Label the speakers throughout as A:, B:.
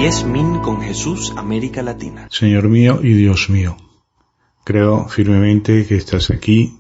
A: Yes Min con Jesús, América Latina.
B: Señor mío y Dios mío, creo firmemente que estás aquí,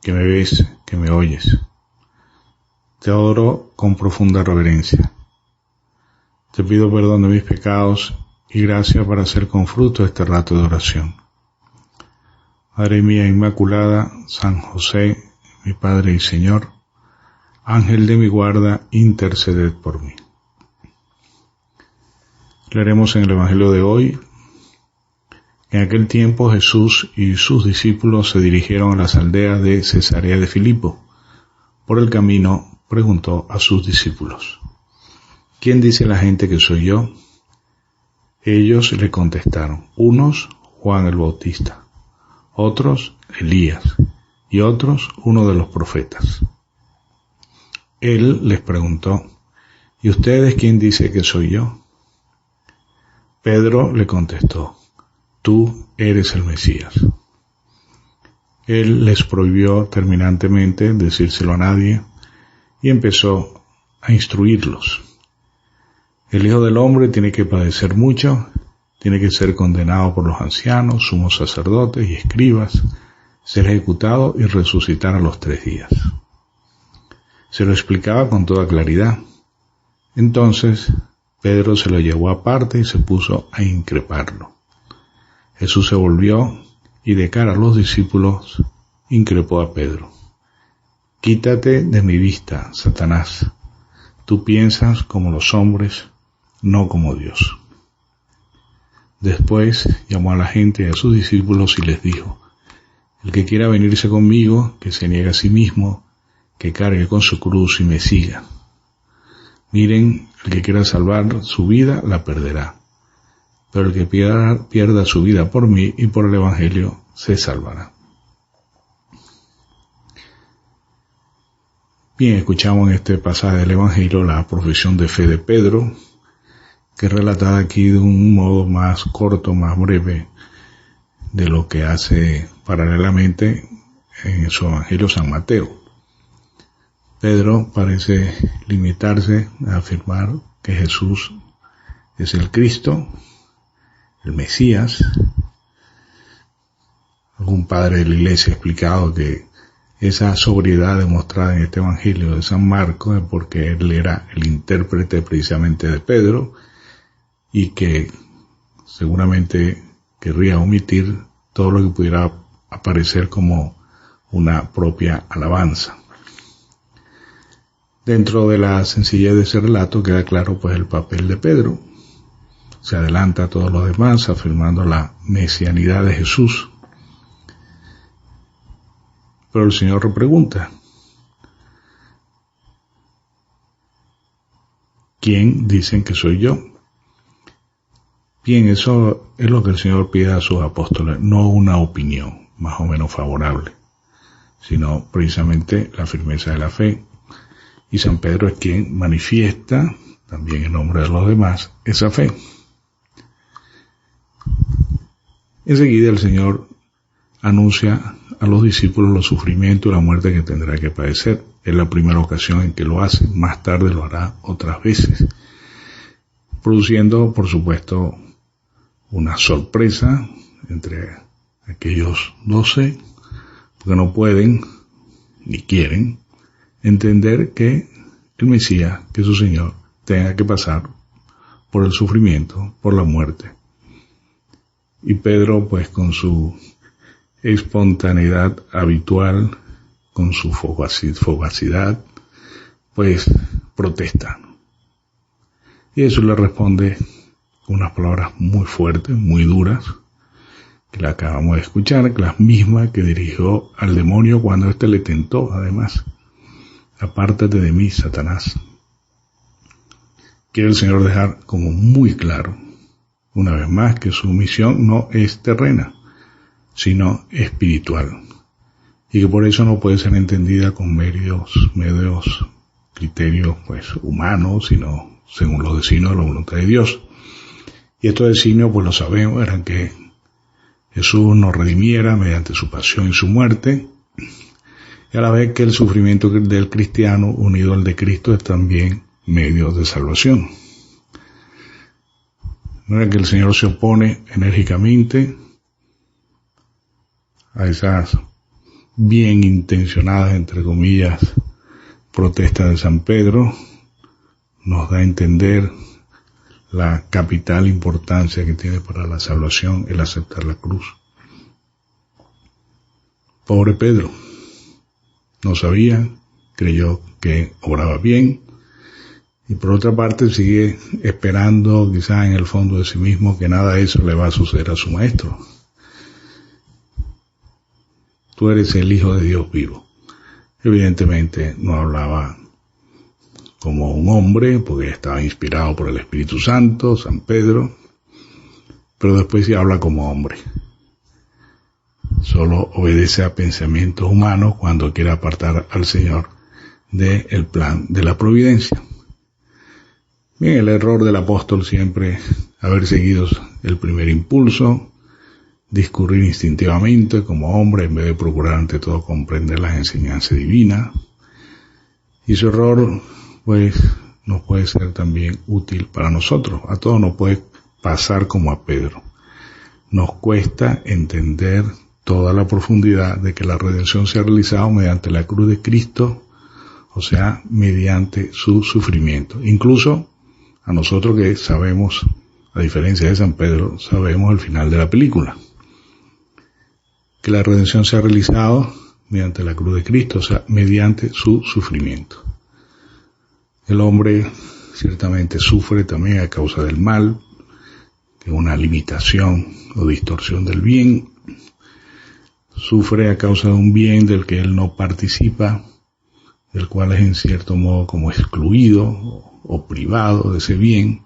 B: que me ves, que me oyes. Te adoro con profunda reverencia. Te pido perdón de mis pecados y gracia para hacer con fruto este rato de oración. Madre mía Inmaculada, San José, mi Padre y Señor, Ángel de mi guarda, interceded por mí. Leeremos en el Evangelio de hoy. En aquel tiempo Jesús y sus discípulos se dirigieron a las aldeas de Cesarea de Filipo. Por el camino preguntó a sus discípulos: ¿Quién dice la gente que soy yo? Ellos le contestaron: unos, Juan el Bautista, otros, Elías, y otros, uno de los profetas. Él les preguntó: ¿y ustedes quién dice que soy yo? Pedro le contestó: tú eres el Mesías. Él les prohibió terminantemente decírselo a nadie y empezó a instruirlos. El Hijo del Hombre tiene que padecer mucho, tiene que ser condenado por los ancianos, sumos sacerdotes y escribas, ser ejecutado y resucitar a los 3 días. Se lo explicaba con toda claridad. Entonces Pedro se lo llevó aparte y se puso a increparlo. Jesús se volvió y de cara a los discípulos increpó a Pedro: quítate de mi vista, Satanás. Tú piensas como los hombres, no como Dios. Después llamó a la gente y a sus discípulos y les dijo: el que quiera venirse conmigo, que se niegue a sí mismo, que cargue con su cruz y me siga. Miren, el que quiera salvar su vida la perderá, pero el que pierda su vida por mí y por el Evangelio se salvará. Bien, escuchamos en este pasaje del Evangelio la profesión de fe de Pedro, que es relatada aquí de un modo más corto, más breve, de lo que hace paralelamente en su Evangelio San Mateo. Pedro parece limitarse a afirmar que Jesús es el Cristo, el Mesías. Algún padre de la Iglesia ha explicado que esa sobriedad demostrada en este Evangelio de San Marcos es porque él era el intérprete precisamente de Pedro y que seguramente querría omitir todo lo que pudiera aparecer como una propia alabanza. Dentro de la sencillez de ese relato queda claro pues el papel de Pedro. Se adelanta a todos los demás afirmando la mesianidad de Jesús. Pero el Señor repregunta: ¿quién dicen que soy yo? Bien, eso es lo que el Señor pide a sus apóstoles, no una opinión más o menos favorable, sino precisamente la firmeza de la fe. Y San Pedro es quien manifiesta, también en nombre de los demás, esa fe. Enseguida el Señor anuncia a los discípulos los sufrimientos y la muerte que tendrá que padecer. Es la primera ocasión en que lo hace, más tarde lo hará otras veces, produciendo, por supuesto, una sorpresa entre aquellos 12, porque no pueden ni quieren entender que el Mesías, que su Señor, tenga que pasar por el sufrimiento, por la muerte. Y Pedro, pues con su espontaneidad habitual, con su fugacidad, pues protesta. Y eso le responde con unas palabras muy fuertes, muy duras, que la acabamos de escuchar, que las mismas que dirigió al demonio cuando éste le tentó, además: apártate de mí, Satanás. Quiere el Señor dejar como muy claro, una vez más, que su misión no es terrena, sino espiritual, y que por eso no puede ser entendida con medios criterios pues humanos, sino según los designios de la voluntad de Dios. Y estos designios, pues lo sabemos, eran que Jesús nos redimiera mediante su pasión y su muerte, y a la vez que el sufrimiento del cristiano unido al de Cristo es también medio de salvación. De manera que el Señor se opone enérgicamente a esas bien intencionadas, entre comillas, protestas de San Pedro. Nos da a entender la capital importancia que tiene para la salvación el aceptar la cruz. Pobre Pedro, no sabía, creyó que obraba bien, y por otra parte sigue esperando quizás en el fondo de sí mismo que nada de eso le va a suceder a su maestro. Tú eres el Hijo de Dios vivo. Evidentemente no hablaba como un hombre, porque estaba inspirado por el Espíritu Santo, San Pedro, pero después sí habla como hombre. Solo obedece a pensamientos humanos cuando quiere apartar al Señor del plan de la providencia. Bien, el error del apóstol siempre haber seguido el primer impulso, discurrir instintivamente como hombre en vez de procurar ante todo comprender las enseñanzas divinas. Y su error, pues, nos puede ser también útil para nosotros. A todos nos puede pasar como a Pedro. Nos cuesta entender toda la profundidad de que la redención se ha realizado mediante la cruz de Cristo, o sea, mediante su sufrimiento. Incluso a nosotros que sabemos, a diferencia de San Pedro, sabemos el final de la película. Que la redención se ha realizado mediante la cruz de Cristo, o sea, mediante su sufrimiento. El hombre ciertamente sufre también a causa del mal, que es una limitación o distorsión del bien. Sufre a causa de un bien del que él no participa, del cual es en cierto modo como excluido o privado de ese bien,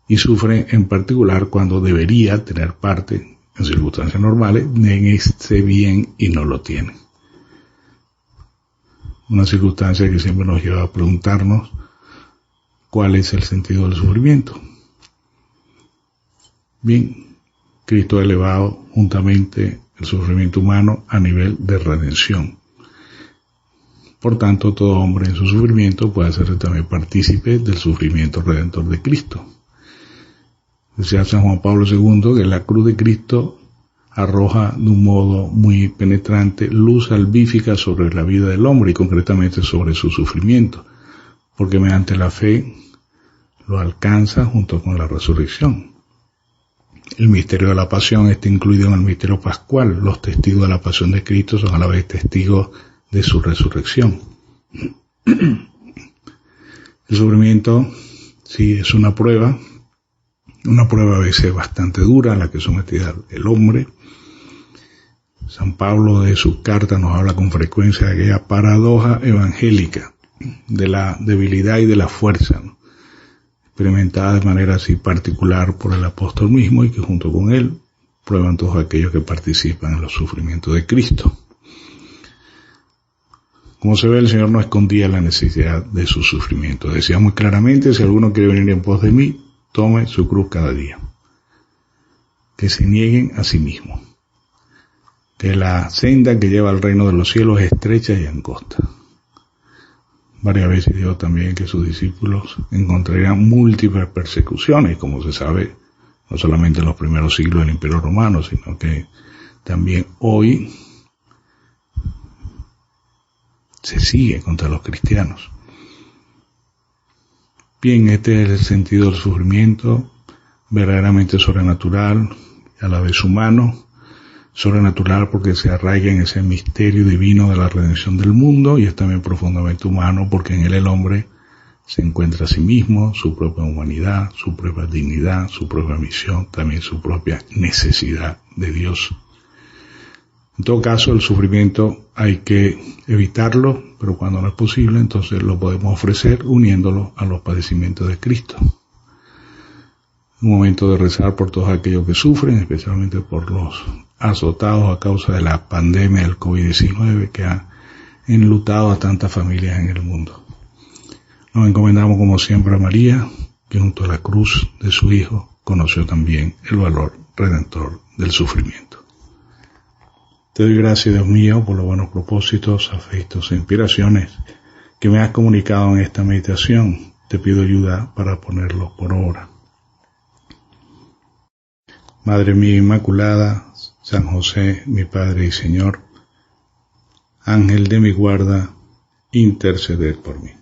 B: y sufre en particular cuando debería tener parte, en circunstancias normales, en ese bien y no lo tiene. Una circunstancia que siempre nos lleva a preguntarnos cuál es el sentido del sufrimiento. Bien, Cristo ha elevado juntamente el sufrimiento humano a nivel de redención. Por tanto, todo hombre en su sufrimiento puede hacerse también partícipe del sufrimiento redentor de Cristo. Decía San Juan Pablo II que la cruz de Cristo arroja de un modo muy penetrante luz salvífica sobre la vida del hombre y concretamente sobre su sufrimiento, porque mediante la fe lo alcanza junto con la resurrección. El misterio de la pasión está incluido en el misterio pascual. Los testigos de la pasión de Cristo son a la vez testigos de su resurrección. El sufrimiento sí es una prueba a veces bastante dura a la que sometida el hombre. San Pablo de sus cartas nos habla con frecuencia de aquella paradoja evangélica de la debilidad y de la fuerza, ¿no? Experimentada de manera así particular por el apóstol mismo y que junto con él prueban todos aquellos que participan en los sufrimientos de Cristo. Como se ve, el Señor no escondía la necesidad de su sufrimiento. Decía muy claramente, si alguno quiere venir en pos de mí, tome su cruz cada día. Que se nieguen a sí mismos. Que la senda que lleva al reino de los cielos es estrecha y angosta. Varias veces dijo también que sus discípulos encontrarían múltiples persecuciones, como se sabe, no solamente en los primeros siglos del Imperio Romano, sino que también hoy se sigue contra los cristianos. Bien, este es el sentido del sufrimiento, verdaderamente sobrenatural, a la vez humano. Sobrenatural porque se arraiga en ese misterio divino de la redención del mundo, y es también profundamente humano porque en él el hombre se encuentra a sí mismo, su propia humanidad, su propia dignidad, su propia misión, también su propia necesidad de Dios. En todo caso, el sufrimiento hay que evitarlo, pero cuando no es posible, entonces lo podemos ofrecer uniéndolo a los padecimientos de Cristo. Un momento de rezar por todos aquellos que sufren, especialmente por los azotados a causa de la pandemia del COVID-19 que ha enlutado a tantas familias en el mundo. Nos encomendamos como siempre a María, que junto a la cruz de su Hijo conoció también el valor redentor del sufrimiento. Te doy gracias, Dios mío, por los buenos propósitos, afectos e inspiraciones que me has comunicado en esta meditación. Te pido ayuda para ponerlos por obra. Madre mía Inmaculada, San José, mi Padre y Señor, Ángel de mi guarda, interceded por mí.